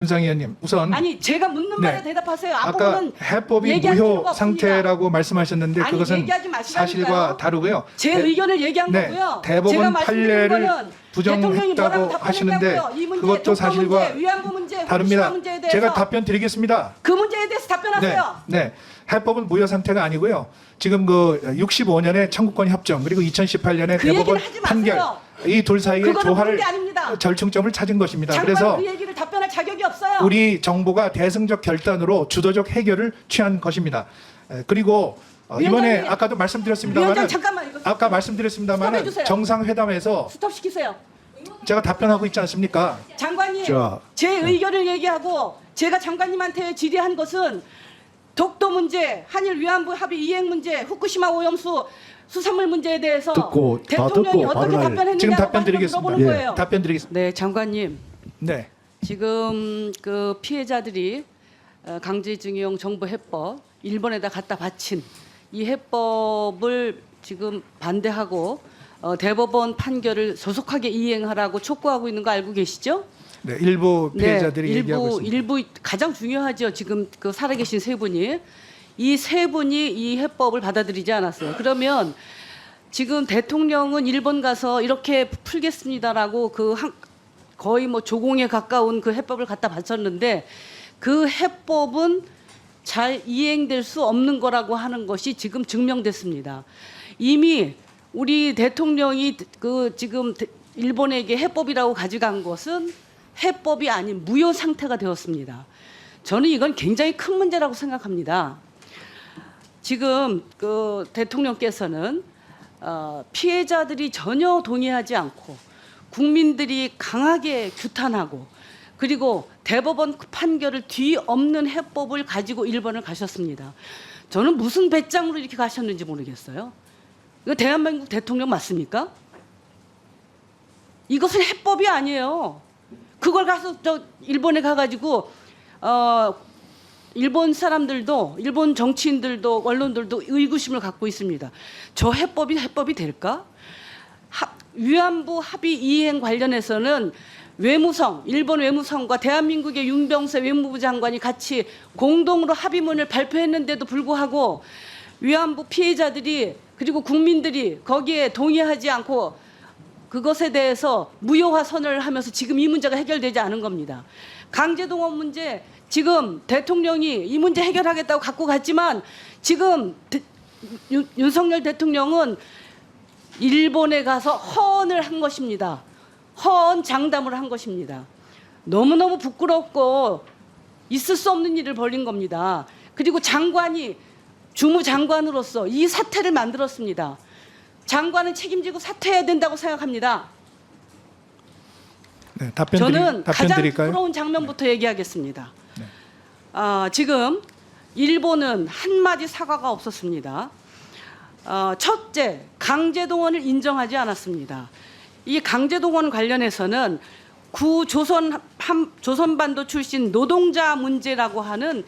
윤상 의원님, 우선 아니 제가 묻는 말에 대답하세요. 아까 앞부분은 해법이 얘기할 무효 필요가 상태라고 말씀하셨는데 아니, 그것은 얘기하지 마시라니까요. 사실과 다르고요. 제 의견을 얘기한 네, 거고요. 대법원 제가 말씀드린 판례를 거는 대통령이 뭐라고 부정했다고 하시는데 답변했냐고요. 이 문제, 그것도 독도 사실과 문제, 위안부 문제, 다릅니다. 후쿠시마 문제에 대해서 제가 답변 드리겠습니다. 그 문제에 대해서 답변하세요. 네. 해법은 무효 상태가 아니고요. 지금 그 65년에 청구권 협정 그리고 2018년에 그 대법원 얘기를 하지 판결 마세요. 이 둘 사이에 그거는 조화를 그런 게 아닙니다. 절충점을 찾은 것입니다. 장관 그래서 그 얘기를 답변할 자격이 없어요. 우리 정부가 대승적 결단으로 주도적 해결을 취한 것입니다. 그리고 이번에 위원장님, 아까도 말씀드렸습니다만 위원장 잠깐만 이거 아까 말씀드렸습니다만 스톱해주세요. 정상회담에서 스톱 시키세요. 제가 답변하고 있지 않습니까? 장관님, 자, 제 의견을 얘기하고 제가 장관님한테 질의한 것은 독도 문제, 한일 위안부 합의 이행 문제, 후쿠시마 오염수 수산물 문제에 대해서 듣고, 다 대통령이 듣고 어떻게 발언할- 답변했느냐고 지금 답변 말씀을 드리겠습니다. 물어보는 예. 거예요. 답변 드리겠습니다. 네, 장관님. 네. 지금 그 피해자들이 강제징용 정부 해법 일본에다 갖다 바친 이 해법을 지금 반대하고 대법원 판결을 조속하게 이행하라고 촉구하고 있는 거 알고 계시죠? 네, 일부 피해자들이 네, 얘기하고 있습니다. 일부 가장 중요하죠. 지금 그 살아계신 세 분이 이 세 분이 이 해법을 받아들이지 않았어요. 그러면 지금 대통령은 일본 가서 이렇게 풀겠습니다라고 거의 뭐 조공에 가까운 그 해법을 갖다 바쳤는데 그 해법은 잘 이행될 수 없는 거라고 하는 것이 지금 증명됐습니다. 이미 우리 대통령이 그 지금 일본에게 해법이라고 가져간 것은 해법이 아닌 무효 상태가 되었습니다. 저는 이건 굉장히 큰 문제라고 생각합니다. 지금 그 대통령께서는 피해자들이 전혀 동의하지 않고 국민들이 강하게 규탄하고 그리고 대법원 판결을 뒤엎는 해법을 가지고 일본을 가셨습니다. 저는 무슨 배짱으로 이렇게 가셨는지 모르겠어요. 이거 대한민국 대통령 맞습니까? 이것은 해법이 아니에요. 그걸 가서 일본에 가가지고 일본 사람들도 일본 정치인들도 언론들도 의구심을 갖고 있습니다. 저 해법이 될까? 위안부 합의 이행 관련해서는 외무성, 일본 외무성과 대한민국의 윤병세 외무부 장관이 같이 공동으로 합의문을 발표했는데도 불구하고 위안부 피해자들이 그리고 국민들이 거기에 동의하지 않고 그것에 대해서 무효화 선언을 하면서 지금 이 문제가 해결되지 않은 겁니다. 강제동원 문제 지금 대통령이 이 문제 해결하겠다고 갖고 갔지만 지금 윤석열 대통령은 일본에 가서 허언을 한 것입니다. 허언 장담을 한 것입니다. 너무너무 부끄럽고 있을 수 없는 일을 벌인 겁니다. 그리고 장관이 주무장관으로서 이 사태를 만들었습니다. 장관은 책임지고 사퇴해야 된다고 생각합니다. 네, 저는 답변 가장 드릴까요? 부러운 장면부터 얘기하겠습니다. 네. 지금 일본은 한마디 사과가 없었습니다. 첫째, 강제동원을 인정하지 않았습니다. 이 강제동원 관련해서는 조선반도 출신 노동자 문제라고 하는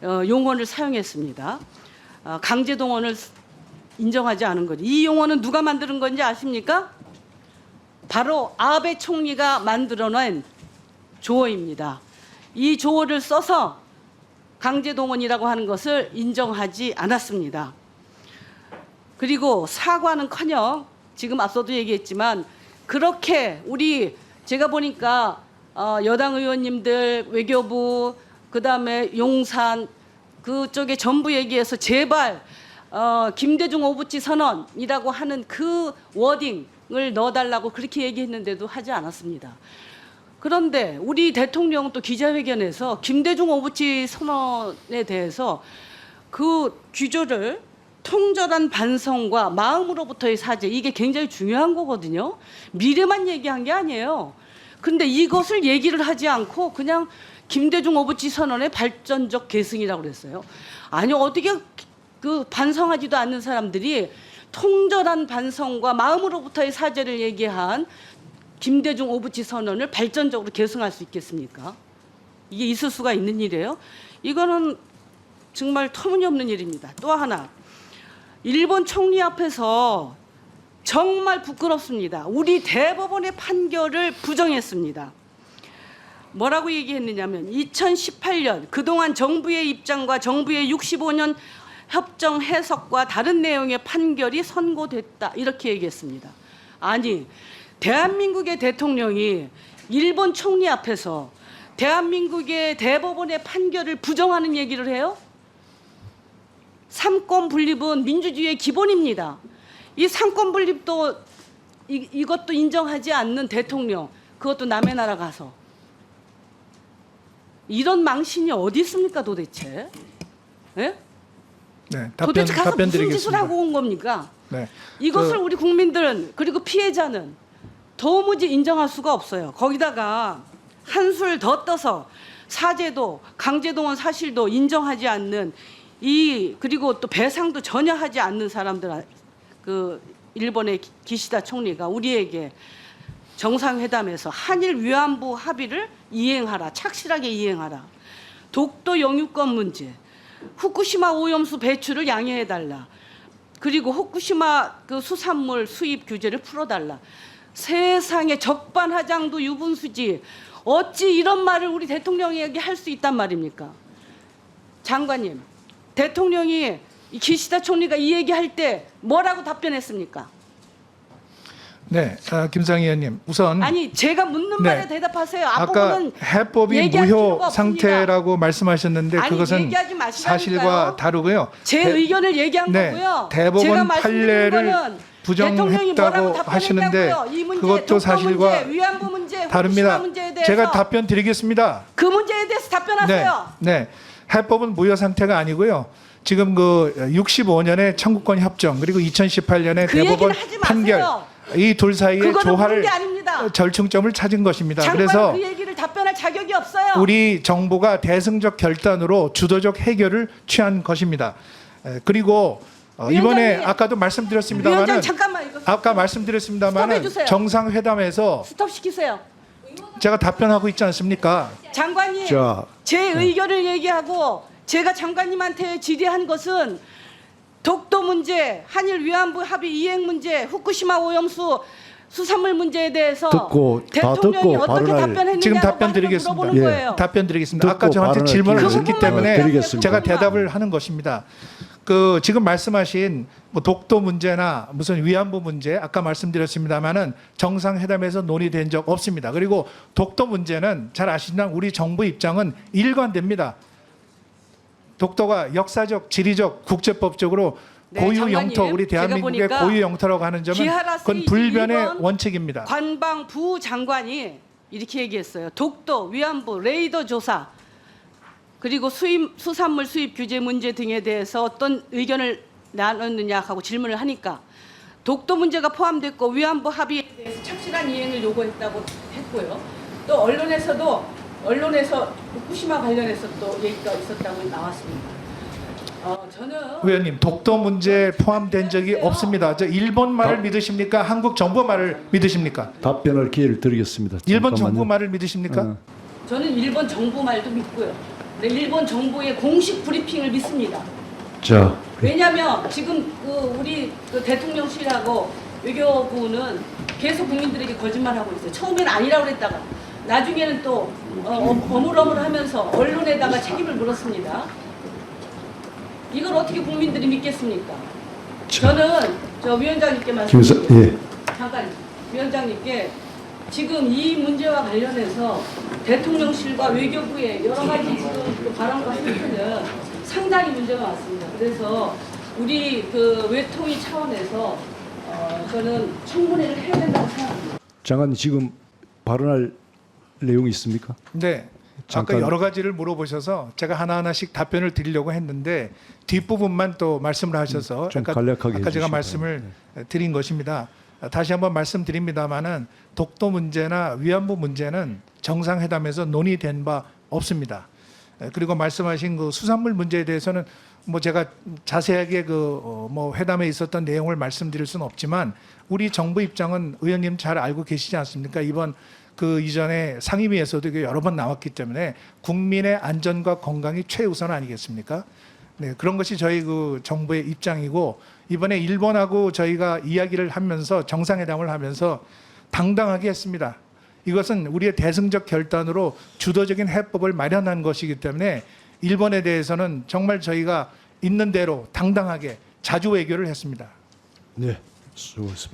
용어를 사용했습니다. 강제동원을 인정하지 않은 거죠. 이 용어는 누가 만드는 건지 아십니까? 바로 아베 총리가 만들어낸 조어입니다. 이 조어를 써서 강제동원이라고 하는 것을 인정하지 않았습니다. 그리고 사과는커녕 지금 앞서도 얘기했지만 그렇게 제가 보니까 여당 의원님들 외교부 그다음에 용산 그쪽에 전부 얘기해서 제발 김대중 오부치 선언이라고 하는 그 워딩을 넣어달라고 그렇게 얘기했는데도 하지 않았습니다. 그런데 우리 대통령은 또 기자회견에서 김대중 오부치 선언에 대해서 그 규조를 통절한 반성과 마음으로부터의 사죄 이게 굉장히 중요한 거거든요. 미래만 얘기한 게 아니에요. 근데 이것을 얘기를 하지 않고 그냥 김대중 오부치 선언의 발전적 계승이라고 그랬어요. 아니 어떻게 그 반성하지도 않는 사람들이 통절한 반성과 마음으로부터의 사죄를 얘기한 김대중 오부치 선언을 발전적으로 계승할 수 있겠습니까? 이게 있을 수가 있는 일이에요. 이거는 정말 터무니없는 일입니다. 또 하나, 일본 총리 앞에서 정말 부끄럽습니다. 우리 대법원의 판결을 부정했습니다. 뭐라고 얘기했느냐면 2018년 그동안 정부의 입장과 정부의 65년 협정 해석과 다른 내용의 판결이 선고됐다 이렇게 얘기했습니다. 아니 대한민국의 대통령이 일본 총리 앞에서 대한민국의 대법원의 판결을 부정하는 얘기를 해요? 삼권 분립은 민주주의의 기본입니다. 이 삼권 분립도 이것도 인정하지 않는 대통령, 그것도 남의 나라 가서 이런 망신이 어디 있습니까 도대체? 예? 네, 도대체 가서 답변 무슨 짓을 드리겠습니다. 하고 온 겁니까? 네. 이것을 우리 국민들은 그리고 피해자는 도무지 인정할 수가 없어요. 거기다가 한술 더 떠서 사죄도 강제동원 사실도 인정하지 않는 이 그리고 또 배상도 전혀 하지 않는 사람들 그 일본의 기시다 총리가 우리에게 정상회담에서 한일 위안부 합의를 이행하라, 착실하게 이행하라. 독도 영유권 문제, 후쿠시마 오염수 배출을 양해해달라. 그리고 후쿠시마 그 수산물 수입 규제를 풀어달라. 세상에 적반하장도 유분수지. 어찌 이런 말을 우리 대통령에게 할 수 있단 말입니까? 장관님, 대통령이 이 기시다 총리가 이 얘기할 때 뭐라고 답변했습니까? 네, 김상희 의원님 우선 아니 제가 묻는 네. 말에 대답하세요. 아까 앞부분은 해법이 얘기할 무효 필요가 없습니다. 상태라고 말씀하셨는데 아니, 그것은 얘기하지 마시라니까요. 사실과 다르고요. 제 의견을 얘기한 네, 거고요. 제가 대법원 말씀드린 판례를 거는 대통령이 뭐라고 부정했다고 하시는데 답변했냐고요. 이 문제, 그것도 독도 사실과 문제, 위안부 문제, 후쿠시마 다릅니다. 문제에 대해서 제가 답변 드리겠습니다. 그 문제에 대해서 답변하세요. 네, 해법은 무효 상태가 아니고요. 지금 그 65년의 청구권 협정 그리고 2018년의 그 대법원 얘기는 하지 판결 마세요. 이 둘 사이의 그거는 조화를 게 아닙니다. 절충점을 찾은 것입니다. 장관 그래서 그 얘기를 답변할 자격이 없어요. 우리 정부가 대승적 결단으로 주도적 해결을 취한 것입니다. 그리고 이번에 위원장님, 아까도 말씀드렸습니다만은 위원장 잠깐만 이거 아까 말씀드렸습니다만은 스톱해주세요. 정상회담에서 스톱 시키세요. 제가 답변하고 있지 않습니까? 장관님, 자, 제 의견을 얘기하고 제가 장관님한테 질의한 것은 독도 문제, 한일 위안부 합의 이행 문제, 후쿠시마 오염수 수산물 문제에 대해서 듣고 다 대통령이 듣고 어떻게 발언할- 답변했느냐고 지금 답변 드리겠습니다. 물어보는 예. 거예요. 답변 드리겠습니다. 듣고 아까 저한테 발언을 질문을 기회를 하셨기 때문에 드리겠습니다. 제가 대답을 하는 것입니다. 그 지금 말씀하신 뭐 독도 문제나 무슨 위안부 문제 아까 말씀드렸습니다만은 정상회담에서 논의된 적 없습니다. 그리고 독도 문제는 잘 아시지만 우리 정부 입장은 일관됩니다. 독도가 역사적, 지리적, 국제법적으로 네, 고유 장관님, 영토, 우리 제가 대한민국의 보니까 고유 영토라고 하는 점은 기하라 그건 스테이지 불변의 1번 원칙입니다. 관방부 장관이 이렇게 얘기했어요. 독도, 위안부, 레이더 조사 그리고 수산물 수입 규제 문제 등에 대해서 어떤 의견을 나눴느냐 하고 질문을 하니까 독도 문제가 포함됐고 위안부 합의에 대해서 착실한 이행을 요구했다고 했고요. 또 언론에서 후쿠시마 관련해서 또 얘기가 있었다고 나왔습니다. 저는 의원님, 독도 문제에 포함된 적이 없습니다. 저 일본 말을 믿으십니까? 한국 정부 말을 믿으십니까? 답변할 기회를 드리겠습니다. 일본 잠깐만요. 정부 말을 믿으십니까? 저는 일본 정부 말도 믿고요. 네, 일본 정부의 공식 브리핑을 믿습니다. 자, 왜냐하면 지금 우리 대통령실하고 외교부는 계속 국민들에게 거짓말하고 있어요. 처음에는 아니라고 그랬다가 나중에는 또 어물어물하면서 언론에다가 책임을 물었습니다. 이걸 어떻게 국민들이 믿겠습니까? 저는 저 위원장님께 말씀드릴게요. 예. 잠깐 위원장님께 지금 이 문제와 관련해서 대통령실과 외교부의 여러 가지 지금 그 발언과 행태는 상당히 문제가 많습니다. 그래서 우리 그 외통위 차원에서 저는 청문회를 해야 된다고 생각합니다. 장관님 지금 발언할 내용이 있습니까? 네. 잠깐. 아까 여러 가지를 물어보셔서 제가 하나하나씩 답변을 드리려고 했는데 뒷부분만 또 말씀을 하셔서 좀 간략하게 아까 제가 해주시기 말씀을 드린 것입니다. 다시 한번 말씀드립니다마는 독도 문제나 위안부 문제는 정상회담에서 논의된 바 없습니다. 그리고 말씀하신 그 수산물 문제에 대해서는 뭐 제가 자세하게 뭐 회담에 있었던 내용을 말씀드릴 수는 없지만 우리 정부 입장은 의원님 잘 알고 계시지 않습니까? 이번 그 이전에 상임위에서도 이게 여러 번 나왔기 때문에 국민의 안전과 건강이 최우선 아니겠습니까? 네, 그런 것이 저희 그 정부의 입장이고 이번에 일본하고 저희가 이야기를 하면서 정상회담을 하면서 당당하게 했습니다. 이것은 우리의 대승적 결단으로 주도적인 해법을 마련한 것이기 때문에 일본에 대해서는 정말 저희가 있는 대로 당당하게 자주 외교를 했습니다. 네, 수고했습니다.